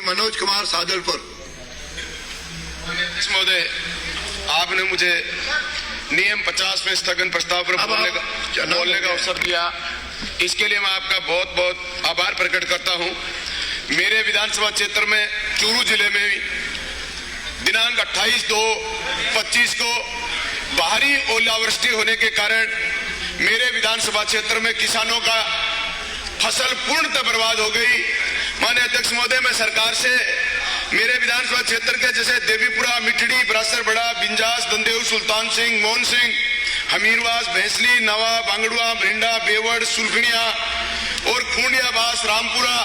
मनोज कुमार सादलपुर। महोदय, आपने मुझे नियम 50 में स्थगन प्रस्ताव पर बोलने का अवसर दिया, इसके लिए मैं आपका बहुत बहुत आभार प्रकट करता हूं। मेरे विधानसभा क्षेत्र में चूरू जिले में दिनांक 28/2/25 को भारी ओलावृष्टि होने के कारण मेरे विधानसभा क्षेत्र में किसानों का फसल पूर्णतः बर्बाद हो गई। माननीय अध्यक्ष महोदय, मैं सरकार से मेरे विधानसभा क्षेत्र के जैसे देवीपुरा, मिठड़ी, बरासर बड़ा, बिंजास, दंदेऊ, सुल्तान सिंह, मोहन सिंह, हमीरवास, भैंसली, नवा, बांगड़ुआ, भरिंडा, बेवड़, सुलखनिया और खूंडियाबास, रामपुरा,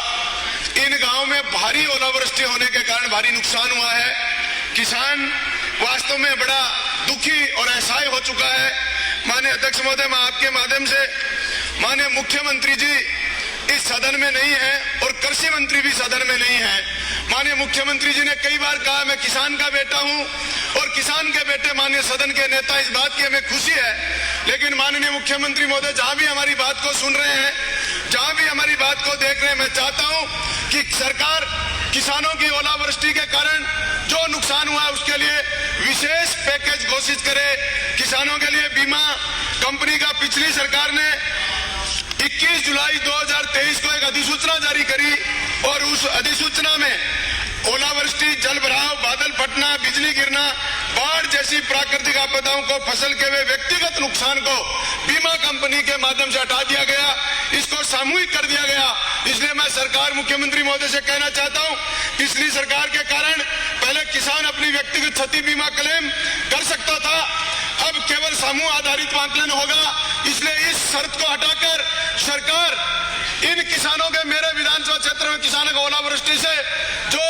इन गांवों में भारी ओलावृष्टि होने के कारण भारी नुकसान हुआ है। किसान वास्तव में बड़ा दुखी और असहाय हो चुका है। माननीय अध्यक्ष महोदय, मैं आपके माध्यम से माननीय मुख्यमंत्री जी इस सदन में नहीं है और कृषि मंत्री भी सदन में नहीं है। माननीय मुख्यमंत्री जी ने कई बार कहा मैं किसान का बेटा हूं और किसान के बेटे माननीय सदन के नेता, इस बात की हमें खुशी है। लेकिन माननीय मुख्यमंत्री महोदय, जहां भी हमारी बात को सुन रहे हैं, जहां भी हमारी बात को देख रहे हैं, मैं चाहता हूं कि सरकार किसानों की ओलावृष्टि के कारण जो नुकसान हुआ है उसके लिए विशेष पैकेज घोषित करे। किसानों के लिए बीमा कंपनी का पिछली सरकार ने 21 जुलाई 2023 को एक अधिसूचना जारी करी और उस अधिसूचना में ओलावृष्टि, जल भराव, बादल फटना, बिजली गिरना, बाढ़ जैसी प्राकृतिक आपदाओं को, फसल के वे व्यक्तिगत नुकसान को बीमा कंपनी के माध्यम से हटा दिया गया, इसको सामूहिक कर दिया गया। इसलिए मैं सरकार, मुख्यमंत्री महोदय से कहना चाहता हूं, पिछली सरकार के कारण पहले किसान अपनी व्यक्तिगत क्षति बीमा क्लेम कर सकता था, अब केवल समूह आधारित आकलन होगा। इसलिए इस शर्त को हटाकर सरकार इन किसानों के, मेरे विधानसभा क्षेत्र में किसानों को ओलावृष्टि से जो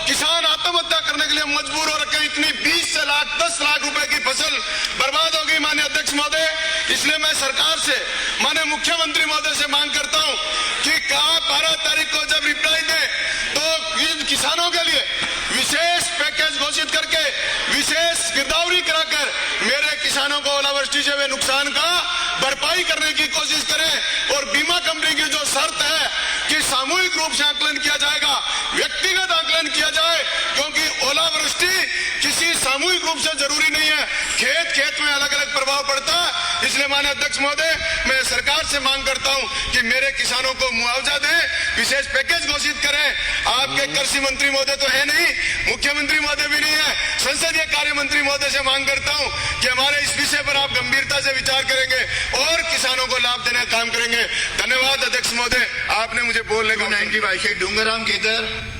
किसान आत्महत्या करने के लिए मजबूर हो रखे, इतनी 20 से 10 लाख रुपए की फसल बर्बाद हो गई। माननीय अध्यक्ष महोदय, इसलिए मैं सरकार से, माननीय मुख्यमंत्री महोदय से मांग करता हूं कि 12 तारीख को जब रिप्लाई दे तो इन किसानों के लिए विशेष पैकेज घोषित करके विशेष गिरदावरी कराकर मेरे किसानों को ओलावृष्टि से हुए नुकसान का भरपाई करने की कोशिश करें। और बीमा कंपनी की जो शर्त है कि सामूहिक रूप से आकलन किया जाएगा, व्यक्तिगत आकलन किया जाए, क्योंकि ओलावृष्टि किसी सामूहिक रूप से जरूरी नहीं है, खेत खेत में अलग अलग प्रभाव पड़ता है। इसलिए माननीय अध्यक्ष महोदय, मैं सरकार से मांग करता हूं कि मेरे किसानों को मुआवजा दें, विशेष पैकेज घोषित करें। आपके कृषि मंत्री महोदय तो है नहीं, मुख्यमंत्री महोदय भी नहीं है, संसदीय कार्य मंत्री महोदय से मांग करता हूं कि हमारे इस विषय पर आप गंभीरता से विचार करेंगे और किसानों को लाभ देने का काम करेंगे। धन्यवाद अध्यक्ष महोदय, आपने मुझे बोलने का। 90 डूंगराम केतर।